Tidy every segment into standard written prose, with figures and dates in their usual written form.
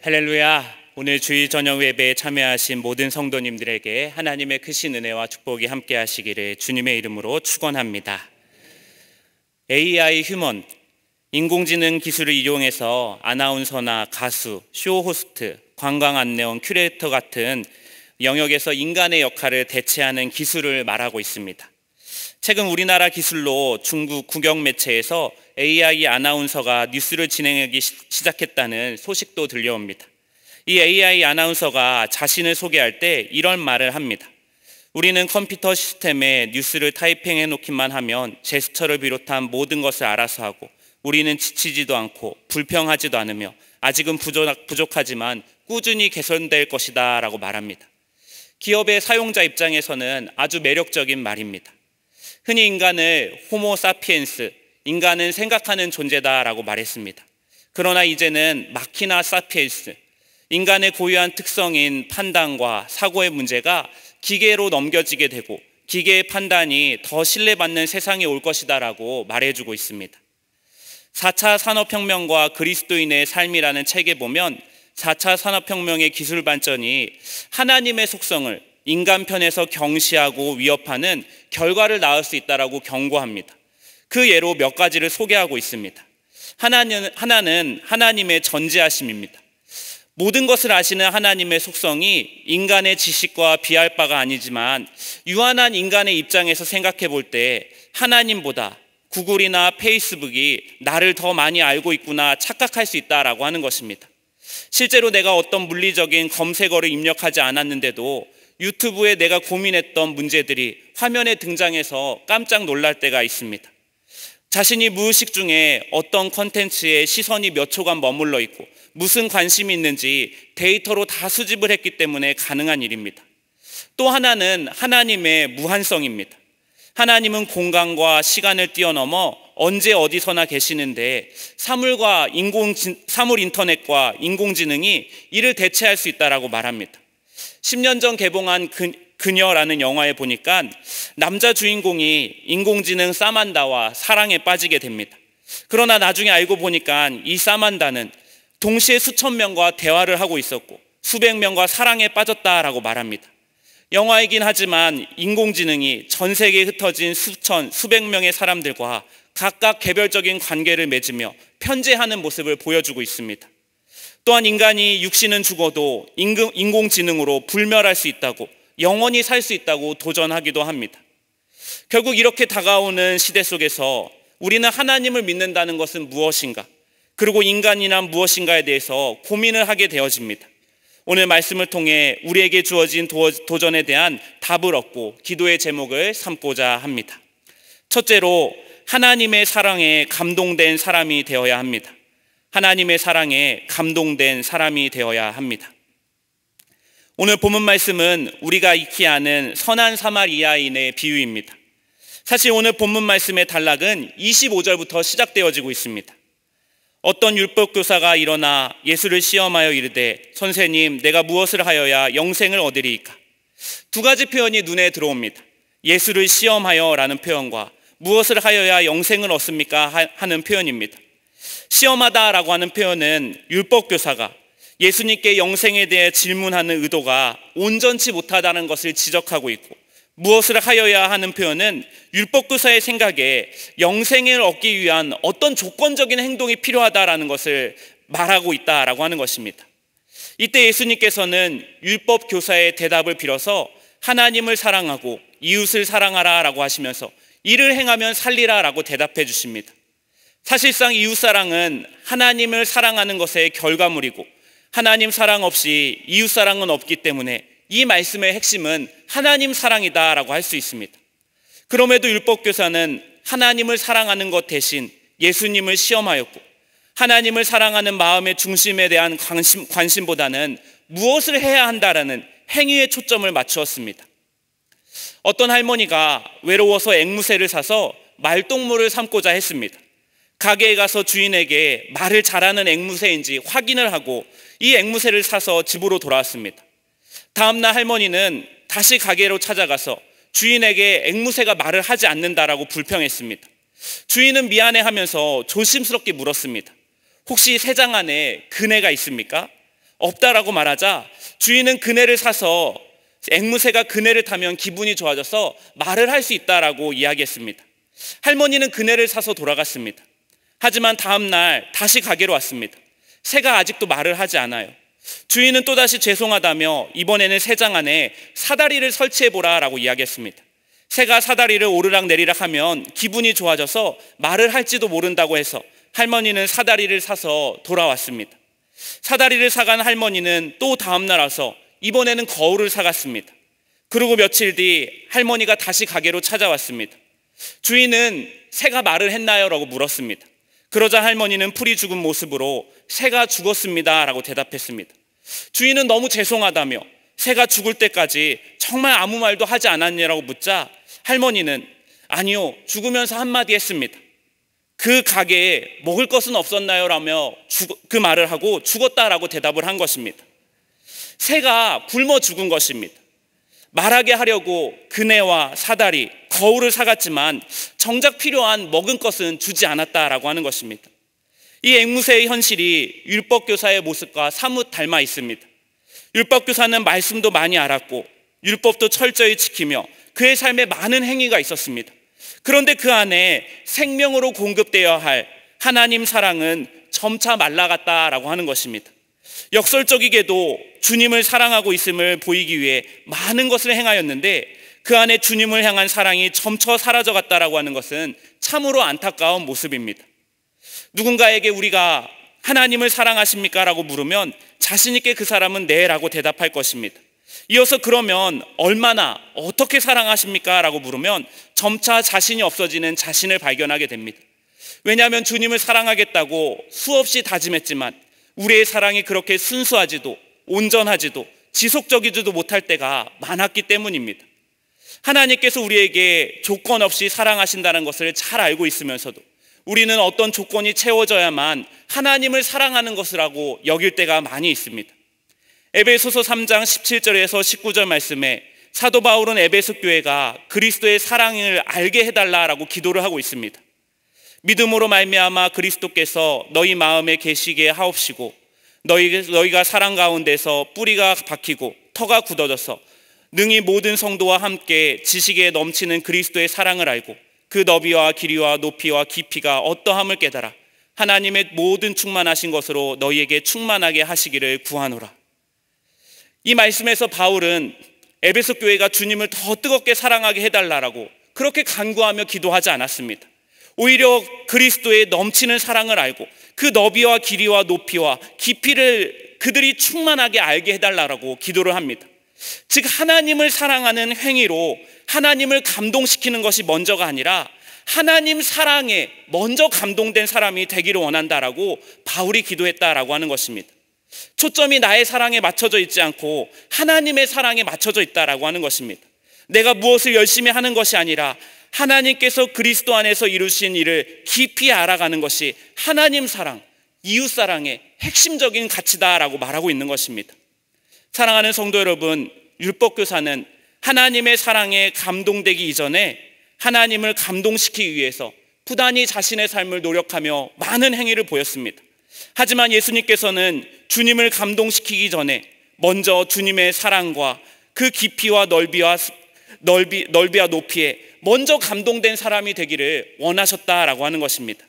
할렐루야. 오늘 주일 저녁 예배에 참여하신 모든 성도님들에게 하나님의 크신 은혜와 축복이 함께 하시기를 주님의 이름으로 축원합니다. AI 휴먼, 인공지능 기술을 이용해서 아나운서나 가수, 쇼 호스트, 관광 안내원, 큐레이터 같은 영역에서 인간의 역할을 대체하는 기술을 말하고 있습니다. 최근 우리나라 기술로 중국 국영 매체에서 AI 아나운서가 뉴스를 진행하기 시작했다는 소식도 들려옵니다. 이 AI 아나운서가 자신을 소개할 때 이런 말을 합니다. 우리는 컴퓨터 시스템에 뉴스를 타이핑해 놓기만 하면 제스처를 비롯한 모든 것을 알아서 하고, 우리는 지치지도 않고 불평하지도 않으며 아직은 부족하지만 꾸준히 개선될 것이다 라고 말합니다. 기업의 사용자 입장에서는 아주 매력적인 말입니다. 흔히 인간을 호모 사피엔스, 인간은 생각하는 존재다라고 말했습니다. 그러나 이제는 마키나 사피엔스, 인간의 고유한 특성인 판단과 사고의 문제가 기계로 넘겨지게 되고 기계의 판단이 더 신뢰받는 세상이 올 것이다라고 말해주고 있습니다. 4차 산업혁명과 그리스도인의 삶이라는 책에 보면 4차 산업혁명의 기술 발전이 하나님의 속성을 인간 편에서 경시하고 위협하는 결과를 낳을 수 있다라고 경고합니다. 그 예로 몇 가지를 소개하고 있습니다. 하나는 하나님의 전지하심입니다. 모든 것을 아시는 하나님의 속성이 인간의 지식과 비할 바가 아니지만 유한한 인간의 입장에서 생각해 볼 때 하나님보다 구글이나 페이스북이 나를 더 많이 알고 있구나 착각할 수 있다라고 하는 것입니다. 실제로 내가 어떤 물리적인 검색어를 입력하지 않았는데도 유튜브에 내가 고민했던 문제들이 화면에 등장해서 깜짝 놀랄 때가 있습니다. 자신이 무의식 중에 어떤 컨텐츠에 시선이 몇 초간 머물러 있고 무슨 관심이 있는지 데이터로 다 수집을 했기 때문에 가능한 일입니다. 또 하나는 하나님의 무한성입니다. 하나님은 공간과 시간을 뛰어넘어 언제 어디서나 계시는데 사물 인터넷과 인공지능이 이를 대체할 수 있다라고 말합니다. 10년 전 개봉한 그녀라는 영화에 보니까 남자 주인공이 인공지능 사만다와 사랑에 빠지게 됩니다. 그러나 나중에 알고 보니까 이 사만다는 동시에 수천 명과 대화를 하고 있었고 수백 명과 사랑에 빠졌다라고 말합니다. 영화이긴 하지만 인공지능이 전 세계에 흩어진 수백 명의 사람들과 각각 개별적인 관계를 맺으며 편재하는 모습을 보여주고 있습니다. 또한 인간이 육신은 죽어도 인공지능으로 불멸할 수 있다고, 영원히 살 수 있다고 도전하기도 합니다. 결국 이렇게 다가오는 시대 속에서 우리는 하나님을 믿는다는 것은 무엇인가, 그리고 인간이란 무엇인가에 대해서 고민을 하게 되어집니다. 오늘 말씀을 통해 우리에게 주어진 도전에 대한 답을 얻고 기도의 제목을 삼고자 합니다. 첫째로, 하나님의 사랑에 감동된 사람이 되어야 합니다. 하나님의 사랑에 감동된 사람이 되어야 합니다. 오늘 본문 말씀은 우리가 익히 아는 선한 사마리아인의 비유입니다. 사실 오늘 본문 말씀의 단락은 25절부터 시작되어지고 있습니다. 어떤 율법교사가 일어나 예수를 시험하여 이르되, 선생님, 내가 무엇을 하여야 영생을 얻으리이까? 두 가지 표현이 눈에 들어옵니다. 예수를 시험하여 라는 표현과 무엇을 하여야 영생을 얻습니까? 하는 표현입니다. 시험하다라고 하는 표현은 율법교사가 예수님께 영생에 대해 질문하는 의도가 온전치 못하다는 것을 지적하고 있고, 무엇을 하여야 하는 표현은 율법교사의 생각에 영생을 얻기 위한 어떤 조건적인 행동이 필요하다라는 것을 말하고 있다라고 하는 것입니다. 이때 예수님께서는 율법교사의 대답을 빌어서 하나님을 사랑하고 이웃을 사랑하라라고 하시면서 이를 행하면 살리라라고 대답해 주십니다. 사실상 이웃사랑은 하나님을 사랑하는 것의 결과물이고 하나님 사랑 없이 이웃사랑은 없기 때문에 이 말씀의 핵심은 하나님 사랑이다라고 할 수 있습니다. 그럼에도 율법교사는 하나님을 사랑하는 것 대신 예수님을 시험하였고, 하나님을 사랑하는 마음의 중심에 대한 관심보다는 무엇을 해야 한다라는 행위에 초점을 맞추었습니다. 어떤 할머니가 외로워서 앵무새를 사서 말동무를 삼고자 했습니다. 가게에 가서 주인에게 말을 잘하는 앵무새인지 확인을 하고 이 앵무새를 사서 집으로 돌아왔습니다. 다음날 할머니는 다시 가게로 찾아가서 주인에게 앵무새가 말을 하지 않는다라고 불평했습니다. 주인은 미안해하면서 조심스럽게 물었습니다. 혹시 새장 안에 그네가 있습니까? 없다라고 말하자 주인은 그네를 사서 앵무새가 그네를 타면 기분이 좋아져서 말을 할 수 있다라고 이야기했습니다. 할머니는 그네를 사서 돌아갔습니다. 하지만 다음 날 다시 가게로 왔습니다. 새가 아직도 말을 하지 않아요. 주인은 또다시 죄송하다며 이번에는 새장 안에 사다리를 설치해보라라고 이야기했습니다. 새가 사다리를 오르락 내리락 하면 기분이 좋아져서 말을 할지도 모른다고 해서 할머니는 사다리를 사서 돌아왔습니다. 사다리를 사간 할머니는 또 다음 날 와서 이번에는 거울을 사갔습니다. 그리고 며칠 뒤 할머니가 다시 가게로 찾아왔습니다. 주인은 새가 말을 했나요? 라고 물었습니다. 그러자 할머니는 풀이 죽은 모습으로 새가 죽었습니다 라고 대답했습니다. 주인은 너무 죄송하다며 새가 죽을 때까지 정말 아무 말도 하지 않았냐라고 묻자 할머니는 아니요, 죽으면서 한마디 했습니다. 그 가게에 먹을 것은 없었나요? 라며 그 말을 하고 죽었다라고 대답을 한 것입니다. 새가 굶어 죽은 것입니다. 말하게 하려고 그네와 사다리, 거울을 사갔지만 정작 필요한 먹은 것은 주지 않았다라고 하는 것입니다. 이 앵무새의 현실이 율법교사의 모습과 사뭇 닮아 있습니다. 율법교사는 말씀도 많이 알았고 율법도 철저히 지키며 그의 삶에 많은 행위가 있었습니다. 그런데 그 안에 생명으로 공급되어야 할 하나님 사랑은 점차 말라갔다라고 하는 것입니다. 역설적이게도 주님을 사랑하고 있음을 보이기 위해 많은 것을 행하였는데 그 안에 주님을 향한 사랑이 점차 사라져갔다라고 하는 것은 참으로 안타까운 모습입니다. 누군가에게 우리가 하나님을 사랑하십니까? 라고 물으면 자신 있게 그 사람은 네 라고 대답할 것입니다. 이어서 그러면 얼마나 어떻게 사랑하십니까? 라고 물으면 점차 자신이 없어지는 자신을 발견하게 됩니다. 왜냐하면 주님을 사랑하겠다고 수없이 다짐했지만 우리의 사랑이 그렇게 순수하지도 온전하지도 지속적이지도 못할 때가 많았기 때문입니다. 하나님께서 우리에게 조건 없이 사랑하신다는 것을 잘 알고 있으면서도 우리는 어떤 조건이 채워져야만 하나님을 사랑하는 것이라고 여길 때가 많이 있습니다. 에베소서 3장 17절에서 19절 말씀에 사도 바울은 에베소 교회가 그리스도의 사랑을 알게 해달라라고 기도를 하고 있습니다. 믿음으로 말미암아 그리스도께서 너희 마음에 계시게 하옵시고 너희가 사랑 가운데서 뿌리가 박히고 터가 굳어져서 능히 모든 성도와 함께 지식에 넘치는 그리스도의 사랑을 알고 그 너비와 길이와 높이와 깊이가 어떠함을 깨달아 하나님의 모든 충만하신 것으로 너희에게 충만하게 하시기를 구하노라. 이 말씀에서 바울은 에베소 교회가 주님을 더 뜨겁게 사랑하게 해달라고 그렇게 간구하며 기도하지 않았습니다. 오히려 그리스도의 넘치는 사랑을 알고 그 너비와 길이와 높이와 깊이를 그들이 충만하게 알게 해달라고 기도를 합니다. 즉 하나님을 사랑하는 행위로 하나님을 감동시키는 것이 먼저가 아니라 하나님 사랑에 먼저 감동된 사람이 되기를 원한다라고 바울이 기도했다라고 하는 것입니다. 초점이 나의 사랑에 맞춰져 있지 않고 하나님의 사랑에 맞춰져 있다라고 하는 것입니다. 내가 무엇을 열심히 하는 것이 아니라 하나님께서 그리스도 안에서 이루신 일을 깊이 알아가는 것이 하나님 사랑, 이웃 사랑의 핵심적인 가치다라고 말하고 있는 것입니다. 사랑하는 성도 여러분, 율법교사는 하나님의 사랑에 감동되기 이전에 하나님을 감동시키기 위해서 부단히 자신의 삶을 노력하며 많은 행위를 보였습니다. 하지만 예수님께서는 주님을 감동시키기 전에 먼저 주님의 사랑과 그 깊이와 넓이와 높이에 먼저 감동된 사람이 되기를 원하셨다라고 하는 것입니다.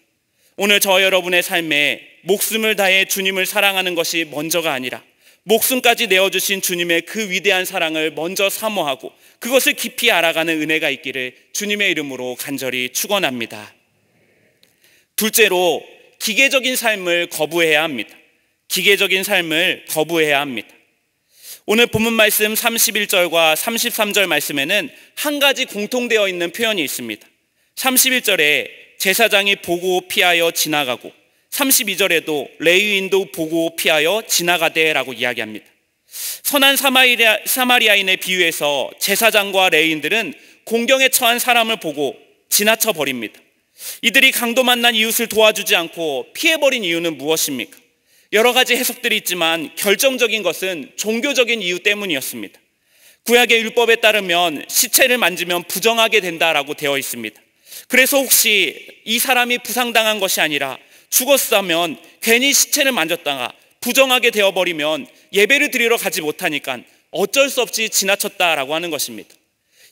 오늘 저 여러분의 삶에 목숨을 다해 주님을 사랑하는 것이 먼저가 아니라 목숨까지 내어주신 주님의 그 위대한 사랑을 먼저 사모하고 그것을 깊이 알아가는 은혜가 있기를 주님의 이름으로 간절히 축원합니다. 둘째로 기계적인 삶을 거부해야 합니다. 기계적인 삶을 거부해야 합니다. 오늘 본문 말씀 31절과 33절 말씀에는 한 가지 공통되어 있는 표현이 있습니다. 31절에 제사장이 보고 피하여 지나가고 32절에도 레위인도 보고 피하여 지나가되라고 이야기합니다. 선한 사마리아인의 비유에서 제사장과 레위인들은 공경에 처한 사람을 보고 지나쳐 버립니다. 이들이 강도 만난 이웃을 도와주지 않고 피해버린 이유는 무엇입니까? 여러 가지 해석들이 있지만 결정적인 것은 종교적인 이유 때문이었습니다. 구약의 율법에 따르면 시체를 만지면 부정하게 된다라고 되어 있습니다. 그래서 혹시 이 사람이 부상당한 것이 아니라 죽었다면 괜히 시체를 만졌다가 부정하게 되어버리면 예배를 드리러 가지 못하니까 어쩔 수 없이 지나쳤다라고 하는 것입니다.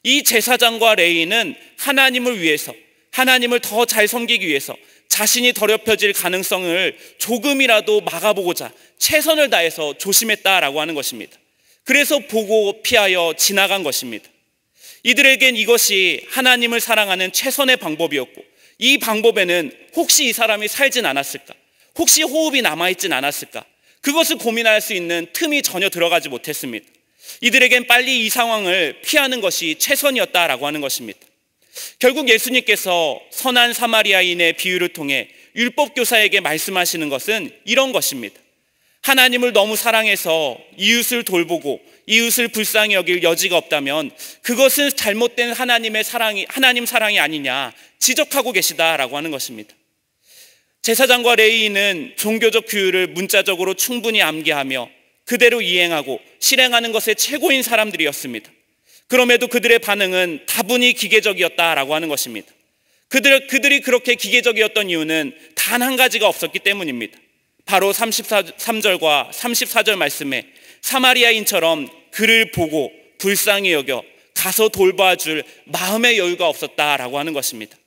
이 제사장과 레위인은 하나님을 위해서, 하나님을 더 잘 섬기기 위해서 자신이 더럽혀질 가능성을 조금이라도 막아보고자 최선을 다해서 조심했다라고 하는 것입니다. 그래서 보고 피하여 지나간 것입니다. 이들에겐 이것이 하나님을 사랑하는 최선의 방법이었고, 이 방법에는 혹시 이 사람이 살진 않았을까, 혹시 호흡이 남아있진 않았을까, 그것을 고민할 수 있는 틈이 전혀 들어가지 못했습니다. 이들에겐 빨리 이 상황을 피하는 것이 최선이었다라고 하는 것입니다. 결국 예수님께서 선한 사마리아인의 비유를 통해 율법교사에게 말씀하시는 것은 이런 것입니다. 하나님을 너무 사랑해서 이웃을 돌보고 이웃을 불쌍히 여길 여지가 없다면 그것은 잘못된 하나님 사랑이 아니냐 지적하고 계시다라고 하는 것입니다. 제사장과 레위인은 종교적 규율을 문자적으로 충분히 암기하며 그대로 이행하고 실행하는 것에 최고인 사람들이었습니다. 그럼에도 그들의 반응은 다분히 기계적이었다라고 하는 것입니다. 그들이 그렇게 기계적이었던 이유는 단 한 가지가 없었기 때문입니다. 바로 33절과 34절 말씀에 사마리아인처럼 그를 보고 불쌍히 여겨 가서 돌봐줄 마음의 여유가 없었다라고 하는 것입니다.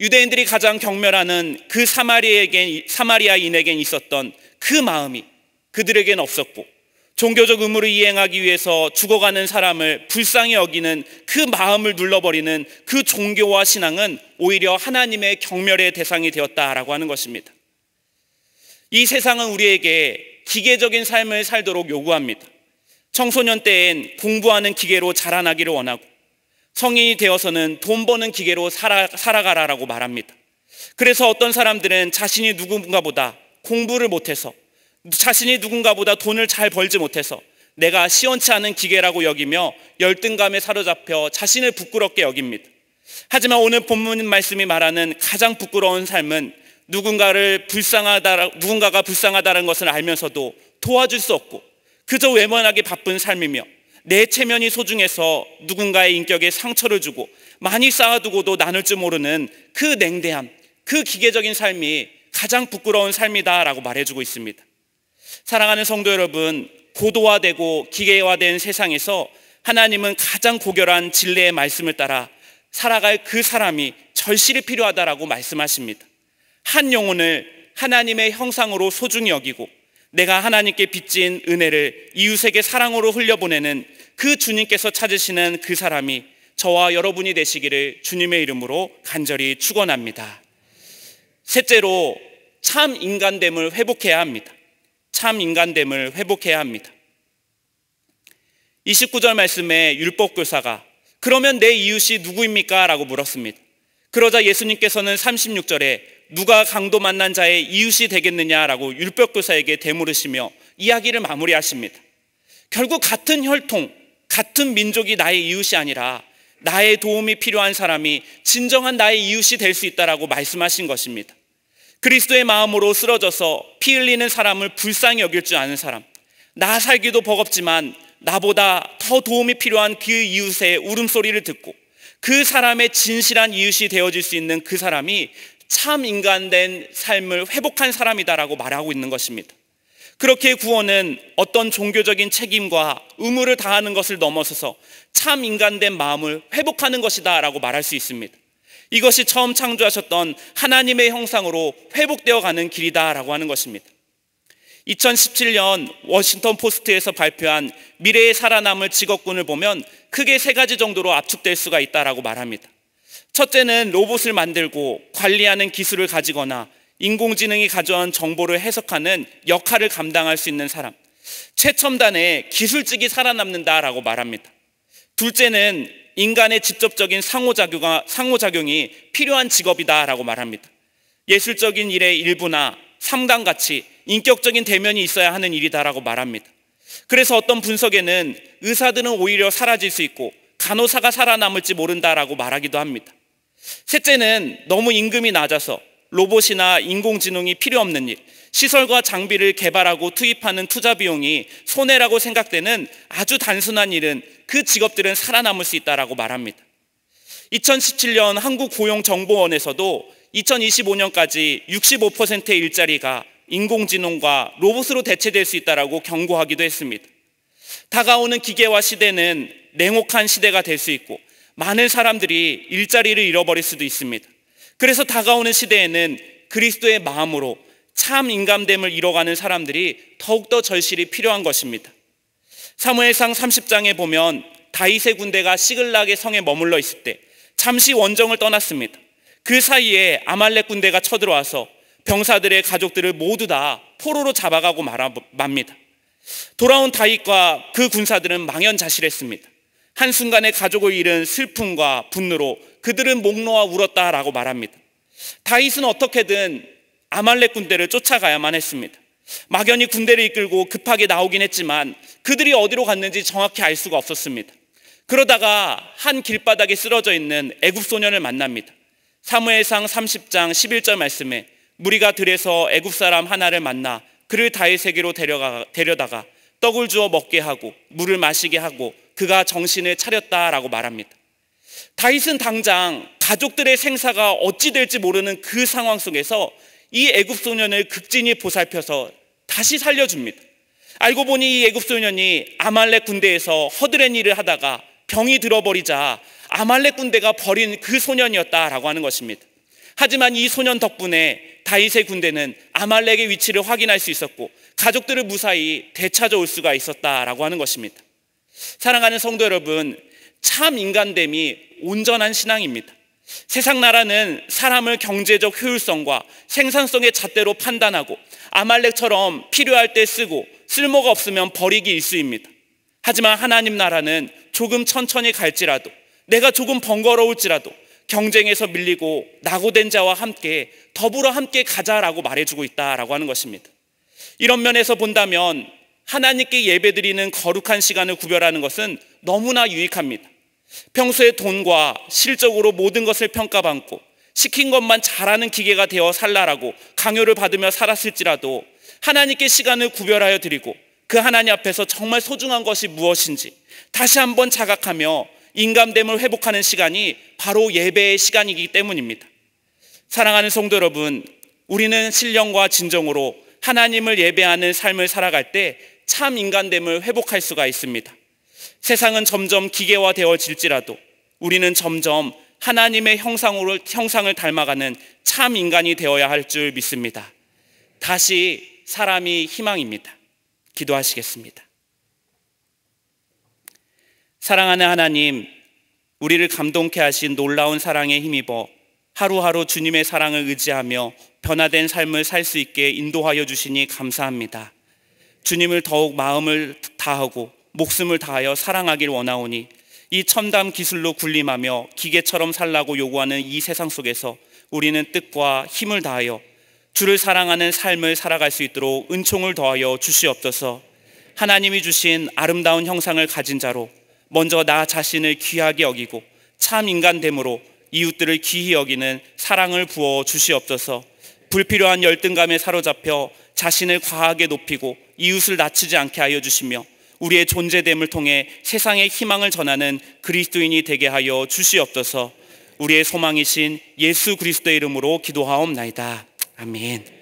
유대인들이 가장 경멸하는 그 사마리아인에겐 있었던 그 마음이 그들에겐 없었고, 종교적 의무를 이행하기 위해서 죽어가는 사람을 불쌍히 여기는 그 마음을 눌러버리는 그 종교와 신앙은 오히려 하나님의 경멸의 대상이 되었다라고 하는 것입니다. 이 세상은 우리에게 기계적인 삶을 살도록 요구합니다. 청소년 때엔 공부하는 기계로 자라나기를 원하고, 성인이 되어서는 돈 버는 기계로 살아가라라고 말합니다. 그래서 어떤 사람들은 자신이 누군가보다 공부를 못해서, 자신이 누군가보다 돈을 잘 벌지 못해서 내가 시원치 않은 기계라고 여기며 열등감에 사로잡혀 자신을 부끄럽게 여깁니다. 하지만 오늘 본문 말씀이 말하는 가장 부끄러운 삶은 누군가가 불쌍하다는 것을 알면서도 도와줄 수 없고 그저 외면하기 바쁜 삶이며, 내 체면이 소중해서 누군가의 인격에 상처를 주고 많이 쌓아두고도 나눌 줄 모르는 그 냉대함, 그 기계적인 삶이 가장 부끄러운 삶이다라고 말해주고 있습니다. 사랑하는 성도 여러분, 고도화되고 기계화된 세상에서 하나님은 가장 고결한 진리의 말씀을 따라 살아갈 그 사람이 절실히 필요하다라고 말씀하십니다. 한 영혼을 하나님의 형상으로 소중히 여기고 내가 하나님께 빚진 은혜를 이웃에게 사랑으로 흘려보내는 그 주님께서 찾으시는 그 사람이 저와 여러분이 되시기를 주님의 이름으로 간절히 축원합니다. 셋째로, 참 인간됨을 회복해야 합니다. 참 인간됨을 회복해야 합니다. 29절 말씀에 율법교사가 그러면 내 이웃이 누구입니까? 라고 물었습니다. 그러자 예수님께서는 36절에 누가 강도 만난 자의 이웃이 되겠느냐라고 율법교사에게 되물으시며 이야기를 마무리하십니다. 결국 같은 혈통, 같은 민족이 나의 이웃이 아니라 나의 도움이 필요한 사람이 진정한 나의 이웃이 될 수 있다라고 말씀하신 것입니다. 그리스도의 마음으로 쓰러져서 피 흘리는 사람을 불쌍히 여길 줄 아는 사람, 나 살기도 버겁지만 나보다 더 도움이 필요한 그 이웃의 울음소리를 듣고 그 사람의 진실한 이웃이 되어질 수 있는 그 사람이 참 인간된 삶을 회복한 사람이다라고 말하고 있는 것입니다. 그렇게 구원은 어떤 종교적인 책임과 의무를 다하는 것을 넘어서서 참 인간된 마음을 회복하는 것이다 라고 말할 수 있습니다. 이것이 처음 창조하셨던 하나님의 형상으로 회복되어 가는 길이다 라고 하는 것입니다. 2017년 워싱턴 포스트에서 발표한 미래에 살아남을 직업군을 보면 크게 세 가지 정도로 압축될 수가 있다라고 말합니다. 첫째는 로봇을 만들고 관리하는 기술을 가지거나 인공지능이 가져온 정보를 해석하는 역할을 감당할 수 있는 사람, 최첨단의 기술직이 살아남는다라고 말합니다. 둘째는 인간의 직접적인 상호작용이 필요한 직업이다라고 말합니다. 예술적인 일의 일부나 상담같이 인격적인 대면이 있어야 하는 일이다라고 말합니다. 그래서 어떤 분석에는 의사들은 오히려 사라질 수 있고 간호사가 살아남을지 모른다라고 말하기도 합니다. 셋째는 너무 임금이 낮아서 로봇이나 인공지능이 필요 없는 일, 시설과 장비를 개발하고 투입하는 투자 비용이 손해라고 생각되는 아주 단순한 일은 그 직업들은 살아남을 수 있다라고 말합니다. 2017년 한국고용정보원에서도 2025년까지 65%의 일자리가 인공지능과 로봇으로 대체될 수 있다라고 경고하기도 했습니다. 다가오는 기계화 시대는 냉혹한 시대가 될 수 있고 많은 사람들이 일자리를 잃어버릴 수도 있습니다. 그래서 다가오는 시대에는 그리스도의 마음으로 참 인간됨을 이뤄가는 사람들이 더욱더 절실히 필요한 것입니다. 사무엘상 30장에 보면 다윗의 군대가 시글락의 성에 머물러 있을 때 잠시 원정을 떠났습니다. 그 사이에 아말렉 군대가 쳐들어와서 병사들의 가족들을 모두 다 포로로 잡아가고 맙니다. 돌아온 다윗과 그 군사들은 망연자실했습니다. 한순간에 가족을 잃은 슬픔과 분노로 그들은 목 놓아 울었다라고 말합니다. 다윗은 어떻게든 아말렉 군대를 쫓아가야만 했습니다. 막연히 군대를 이끌고 급하게 나오긴 했지만 그들이 어디로 갔는지 정확히 알 수가 없었습니다. 그러다가 한 길바닥에 쓰러져 있는 애굽 소년을 만납니다. 사무엘상 30장 11절 말씀에 무리가 들에서 애굽 사람 하나를 만나 그를 다윗에게로 데려다가 떡을 주어 먹게 하고 물을 마시게 하고 그가 정신을 차렸다라고 말합니다. 다윗은 당장 가족들의 생사가 어찌 될지 모르는 그 상황 속에서 이 애굽 소년을 극진히 보살펴서 다시 살려줍니다. 알고 보니 이 애굽 소년이 아말렉 군대에서 허드렛 일을 하다가 병이 들어버리자 아말렉 군대가 버린 그 소년이었다라고 하는 것입니다. 하지만 이 소년 덕분에 다윗의 군대는 아말렉의 위치를 확인할 수 있었고 가족들을 무사히 되찾아올 수가 있었다라고 하는 것입니다. 사랑하는 성도 여러분, 참 인간됨이 온전한 신앙입니다. 세상 나라는 사람을 경제적 효율성과 생산성의 잣대로 판단하고 아말렉처럼 필요할 때 쓰고 쓸모가 없으면 버리기 일쑤입니다. 하지만 하나님 나라는 조금 천천히 갈지라도 내가 조금 번거로울지라도 경쟁에서 밀리고 낙오된 자와 함께 더불어 함께 가자라고 말해주고 있다라고 하는 것입니다. 이런 면에서 본다면 하나님께 예배드리는 거룩한 시간을 구별하는 것은 너무나 유익합니다. 평소에 돈과 실적으로 모든 것을 평가받고 시킨 것만 잘하는 기계가 되어 살라라고 강요를 받으며 살았을지라도 하나님께 시간을 구별하여 드리고 그 하나님 앞에서 정말 소중한 것이 무엇인지 다시 한번 자각하며 인간됨을 회복하는 시간이 바로 예배의 시간이기 때문입니다. 사랑하는 성도 여러분, 우리는 신령과 진정으로 하나님을 예배하는 삶을 살아갈 때 참 인간됨을 회복할 수가 있습니다. 세상은 점점 기계화되어질지라도 우리는 점점 하나님의 형상을 닮아가는 참 인간이 되어야 할 줄 믿습니다. 다시 사람이 희망입니다. 기도하시겠습니다. 사랑하는 하나님, 우리를 감동케 하신 놀라운 사랑에 힘입어 하루하루 주님의 사랑을 의지하며 변화된 삶을 살 수 있게 인도하여 주시니 감사합니다. 주님을 더욱 마음을 다하고 목숨을 다하여 사랑하길 원하오니 이 첨단 기술로 군림하며 기계처럼 살라고 요구하는 이 세상 속에서 우리는 뜻과 힘을 다하여 주를 사랑하는 삶을 살아갈 수 있도록 은총을 더하여 주시옵소서. 하나님이 주신 아름다운 형상을 가진 자로 먼저 나 자신을 귀하게 여기고 참 인간됨으로 이웃들을 귀히 여기는 사랑을 부어 주시옵소서. 불필요한 열등감에 사로잡혀 자신을 과하게 높이고 이웃을 낮추지 않게 하여 주시며 우리의 존재됨을 통해 세상에 희망을 전하는 그리스도인이 되게 하여 주시옵소서. 우리의 소망이신 예수 그리스도의 이름으로 기도하옵나이다. 아멘.